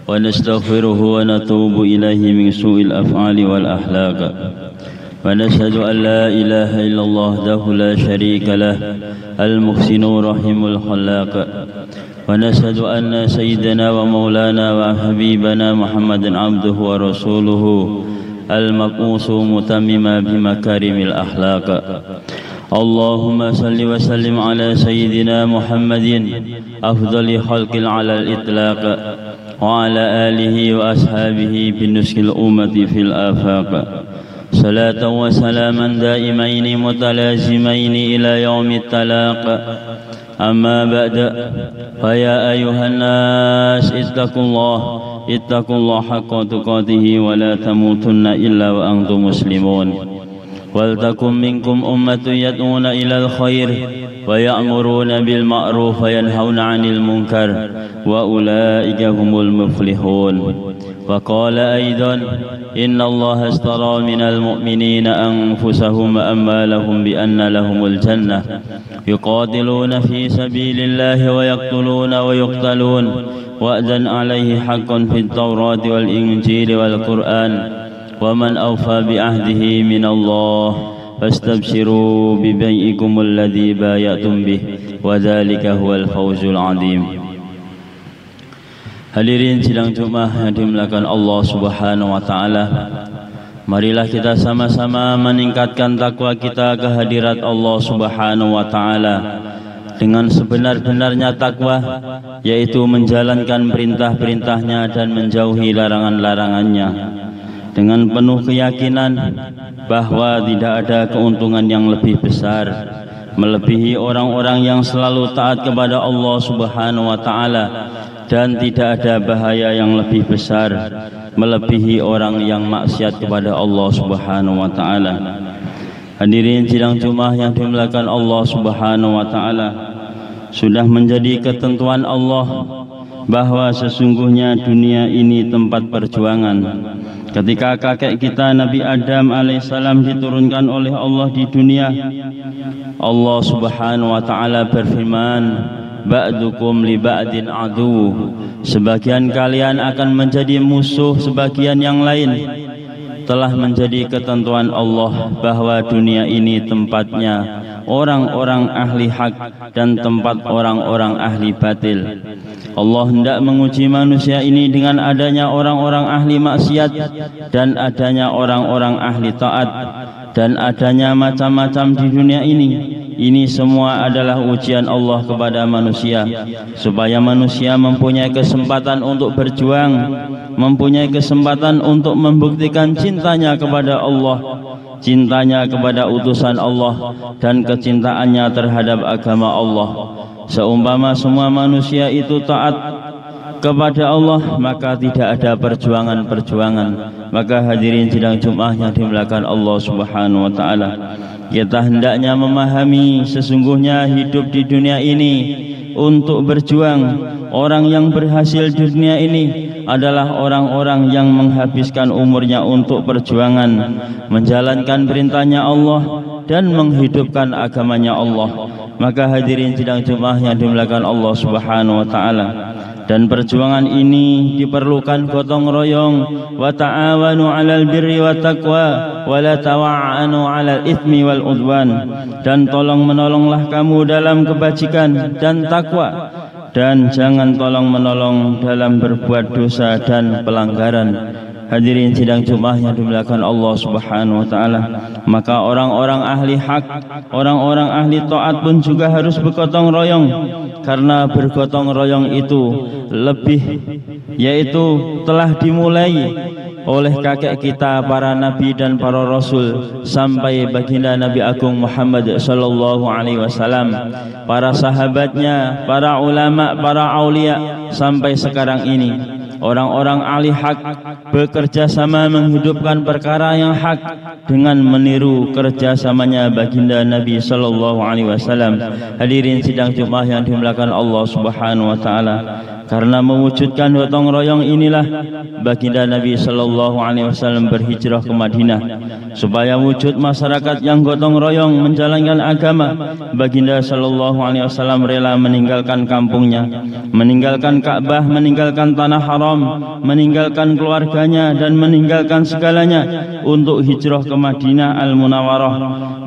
ونستغفره ونتوب إليه من سوء الأفعال والأخلاق، ونشهد أن لا إله إلا الله وحده لا شريك له المحسن الرحيم الخلاق، ونشهد أن سيدنا ومولانا وحبيبنا محمد عبده ورسوله المبعوث متمما بمكارم الأخلاق. اللهم صل وسلم على سيدنا محمد أفضل خلق على الإطلاق، وعلى آله وأصحابه بنسك الأمة في الآفاق، صلاة وسلاما دائمين متلازمين إلى يوم التلاق. أما بعد، فيا أيها الناس اتقوا الله حق تقاته ولا تموتن إلا وأنتم مسلمون، ولتكن منكم أمة يدعون إلى الخير ويأمرون بالمعروف وينهون عن المنكر وأولئك هم المفلحون. وقال أيضا: إن الله اشترى من المؤمنين أنفسهم وأموالهم بأن لهم الجنة يقاتلون في سبيل الله ويقتلون ويقتلون وعدا عليه حقا في التوراة والإنجيل والقرآن، ومن أوفى بعهده من الله فاستبشروا ببيعكم الذي بايعتم به وذلك هو الفوز العظيم. Hadirin sidang Jumat yang dimuliakan Allah Subhanahu wa taala, marilah kita sama-sama meningkatkan takwa kita ke hadirat Allah Subhanahu wa taala dengan sebenar-benarnya takwa, yaitu menjalankan perintah-perintahnya dan menjauhi larangan-larangannya, dengan penuh keyakinan bahwa tidak ada keuntungan yang lebih besar melebihi orang-orang yang selalu taat kepada Allah Subhanahu wa taala, dan tidak ada bahaya yang lebih besar melebihi orang yang maksiat kepada Allah Subhanahu wa taala. Hadirin sidang Jumat yang dimuliakan Allah Subhanahu wa taala, sudah menjadi ketentuan Allah bahwa sesungguhnya dunia ini tempat perjuangan. Ketika kakek kita Nabi Adam alaihissalam diturunkan oleh Allah di dunia, Allah Subhanahu wa taala berfirman, ba'dukum li ba'din adu, sebagian kalian akan menjadi musuh sebagian yang lain. Telah menjadi ketentuan Allah bahwa dunia ini tempatnya orang-orang ahli hak dan tempat orang-orang ahli batil. Allah hendak menguji manusia ini dengan adanya orang-orang ahli maksiat dan adanya orang-orang ahli taat, dan adanya macam-macam di dunia ini. Ini semua adalah ujian Allah kepada manusia, supaya manusia mempunyai kesempatan untuk berjuang, mempunyai kesempatan untuk membuktikan cintanya kepada Allah, cintanya kepada utusan Allah, dan kecintaannya terhadap agama Allah. Seumpama semua manusia itu taat kepada Allah, maka tidak ada perjuangan-perjuangan. Maka hadirin sidang Jumat yang dimuliakan Allah Subhanahu wa taala, kita hendaknya memahami sesungguhnya hidup di dunia ini untuk berjuang. Orang yang berhasil di dunia ini adalah orang-orang yang menghabiskan umurnya untuk perjuangan, menjalankan perintahnya Allah dan menghidupkan agamanya Allah. Maka hadirin sidang Jumat yang dimuliakan Allah Subhanahu wa taala, dan perjuangan ini diperlukan gotong royong. Wa ta'awanu 'alal birri wat taqwa wa la tawa'anu 'alal itsmi wal udwan, dan tolong menolonglah kamu dalam kebajikan dan takwa, dan jangan tolong menolong dalam berbuat dosa dan pelanggaran. Hadirin sidang Jumat yang dimuliakan Allah Subhanahu wa taala, maka orang-orang ahli hak, orang-orang ahli taat pun juga harus bergotong royong, karena bergotong royong itu lebih, yaitu telah dimulai oleh kakek kita para nabi dan para rasul sampai baginda Nabi Agung Muhammad sallallahu alaihi wasallam, para sahabatnya, para ulama, para aulia sampai sekarang ini. Orang-orang ahli hak bekerja sama menghidupkan perkara yang hak dengan meniru kerjasamanya baginda Nabi sallallahu alaihi wasallam. Hadirin sidang Jumat yang dimuliakan Allah Subhanahu wa taala, Karena mewujudkan gotong royong inilah baginda Nabi sallallahu alaihi wasallam berhijrah ke Madinah supaya wujud masyarakat yang gotong royong menjalankan agama. Baginda sallallahu alaihi wasallam rela meninggalkan kampungnya, meninggalkan Ka'bah, meninggalkan tanah haram, meninggalkan keluarganya dan meninggalkan segalanya untuk hijrah ke Madinah Al-Munawwarah,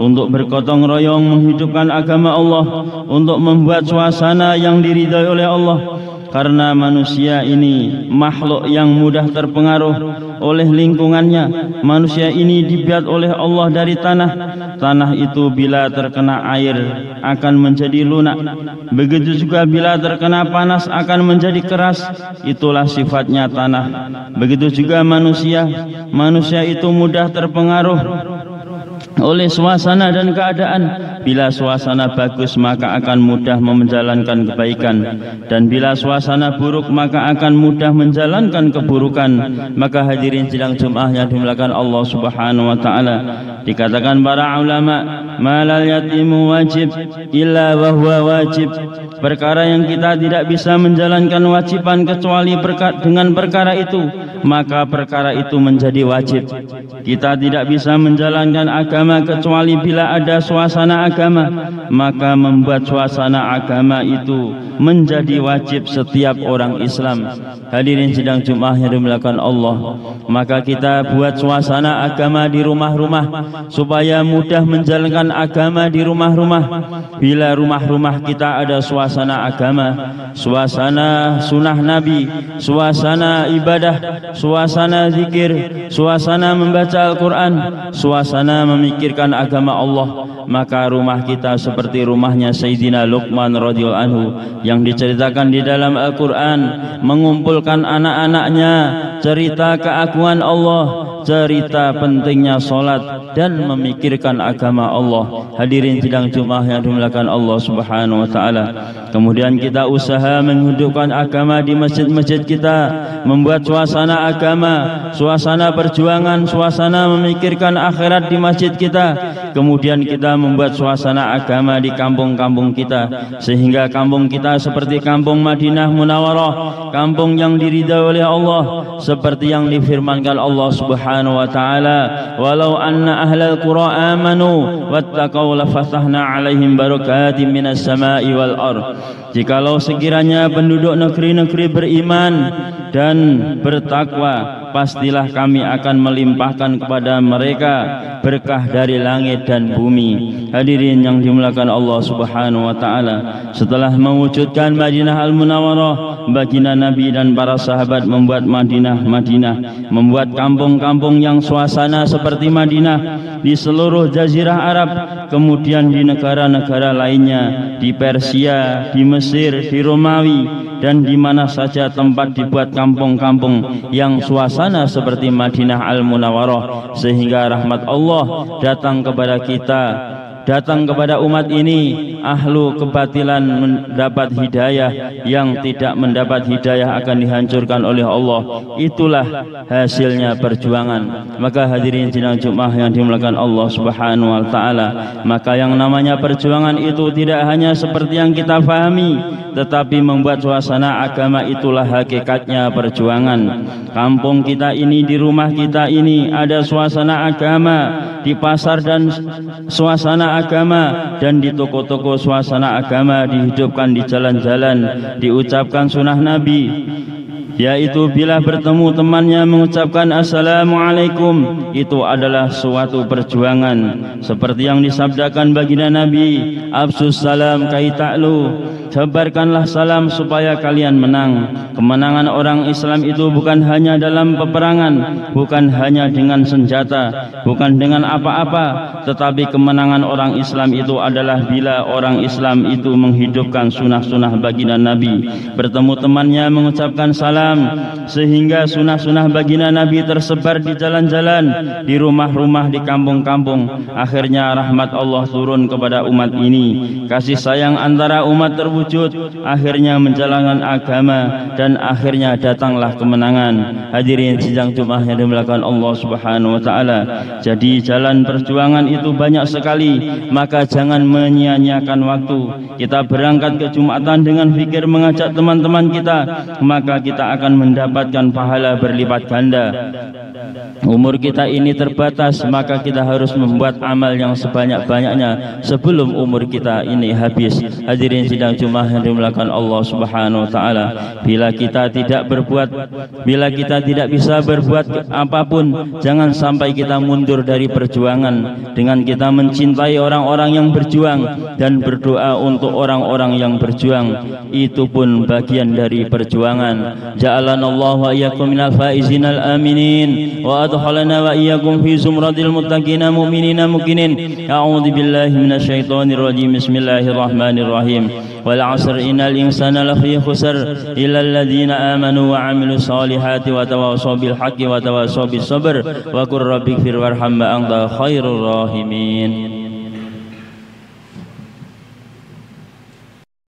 untuk bergotong royong menghidupkan agama Allah, untuk membuat suasana yang diridhai oleh Allah. Karena manusia ini makhluk yang mudah terpengaruh oleh lingkungannya. Manusia ini dibuat oleh Allah dari tanah. Tanah itu bila terkena air akan menjadi lunak. Begitu juga bila terkena panas akan menjadi keras. Itulah sifatnya tanah. Begitu juga manusia. Manusia itu mudah terpengaruh oleh suasana dan keadaan. Bila suasana bagus maka akan mudah menjalankan kebaikan, dan bila suasana buruk maka akan mudah menjalankan keburukan. Maka hadirin sidang Jumat yang dimuliakan Allah Subhanahu wa taala, dikatakan para ulama, malal yatimu wajib illa wa huwa wajib. Perkara yang kita tidak bisa menjalankan wajiban kecuali dengan perkara itu, maka perkara itu menjadi wajib. Kita tidak bisa menjalankan agama kecuali bila ada suasana agama, maka membuat suasana agama itu menjadi wajib setiap orang Islam. Hadirin sidang Jumat yang dimuliakan Allah, maka kita buat suasana agama di rumah-rumah supaya mudah menjalankan agama di rumah-rumah. Bila rumah-rumah kita ada suasana agama, suasana sunnah Nabi, suasana ibadah, suasana zikir, suasana membaca Al-Quran, suasana memikirkan agama Allah, maka rumah kita seperti rumahnya Sayyidina Luqman radhiyallahu anhu yang diceritakan di dalam Al-Quran, mengumpulkan anak-anaknya, cerita keagungan Allah, cerita pentingnya solat dan memikirkan agama Allah. Hadirin sidang Jumat yang dimuliakan Allah Subhanahu wa taala. Kemudian kita usaha menghidupkan agama di masjid-masjid kita, membuat suasana agama, suasana perjuangan, suasana memikirkan akhirat di masjid kita. Kemudian kita membuat suasana agama di kampung-kampung kita, sehingga kampung kita seperti kampung Madinah Munawwarah, kampung yang diridhai oleh Allah, seperti yang difirmankan Allah Subhanahu wa taala, walau anna ahlal qura amanu wattaqau lafatahna alaihim barakatim minas sama'i wal ardh. Jikalau sekiranya penduduk negeri-negeri beriman dan bertakwa, pastilah kami akan melimpahkan kepada mereka berkah dari langit dan bumi. Hadirin yang dimuliakan Allah Subhanahu wa taala, setelah mewujudkan Madinah Al-Munawwarah, baginda Nabi dan para sahabat membuat Madinah, membuat kampung-kampung yang suasana seperti Madinah di seluruh jazirah Arab, kemudian di negara-negara lainnya, di Persia, di Mesir, di Romawi, dan di mana saja tempat dibuat kampung-kampung yang suasana seperti Madinah Al-Munawwarah, sehingga rahmat Allah datang kepada kita, datang kepada umat ini. Ahlu kebatilan mendapat hidayah, yang tidak mendapat hidayah akan dihancurkan oleh Allah. Itulah hasilnya perjuangan. Maka hadirin sidang Jumat yang dimuliakan Allah Subhanahu wa taala, maka yang namanya perjuangan itu tidak hanya seperti yang kita fahami, tetapi membuat suasana agama, itulah hakikatnya perjuangan. Kampung kita ini, di rumah kita ini ada suasana agama, di pasar dan suasana agama, dan di toko-toko suasana agama, dihidupkan di jalan-jalan, diucapkan sunnah Nabi, yaitu bila bertemu temannya mengucapkan Assalamualaikum. Itu adalah suatu perjuangan, seperti yang disabdakan baginda Nabi, Absus salam kai ta'lu, sebarkanlah salam supaya kalian menang. Kemenangan orang Islam itu bukan hanya dalam peperangan, bukan hanya dengan senjata, bukan dengan apa-apa, tetapi kemenangan orang Islam itu adalah bila orang Islam itu menghidupkan sunnah-sunnah baginda Nabi, bertemu temannya mengucapkan salam, sehingga sunnah-sunnah baginda Nabi tersebar di jalan-jalan, di rumah-rumah, di kampung-kampung. Akhirnya rahmat Allah turun kepada umat ini, kasih sayang antara umat terwujud terwujud, akhirnya menjalankan agama, dan akhirnya datanglah kemenangan. Hadirin sidang Jumat yang dimuliakan Allah Subhanahu wa taala. Jadi jalan perjuangan itu banyak sekali, maka jangan menyia-nyiakan waktu. Kita berangkat ke Jumatan dengan fikir mengajak teman-teman kita, maka kita akan mendapatkan pahala berlipat ganda. Umur kita ini terbatas, maka kita harus membuat amal yang sebanyak-banyaknya sebelum umur kita ini habis. Hadirin sidang Jumat yang dimuliakan Allah Subhanahu wa taala. Bila kita tidak bisa berbuat apapun, jangan sampai kita mundur dari perjuangan dengan kita mencintai orang-orang yang berjuang dan berdoa untuk orang-orang yang berjuang. Itu pun bagian dari perjuangan. Ja'alanallahu wa iyyakum minal faizinal aminin wa adkhalana wa iyyakum fi zumratil muttaqina mu'minina muqinin. A'udzu billahi minasyaitonir rajim. Bismillahirrahmanirrahim. Wal 'asr innal insana lafi khusr illa alladziina aamanu wa 'amilus solihati wa tawassaw bil haqqi wa tawassaw bis sabr wa qur rabbighfir warham wa anta khairur rahimin.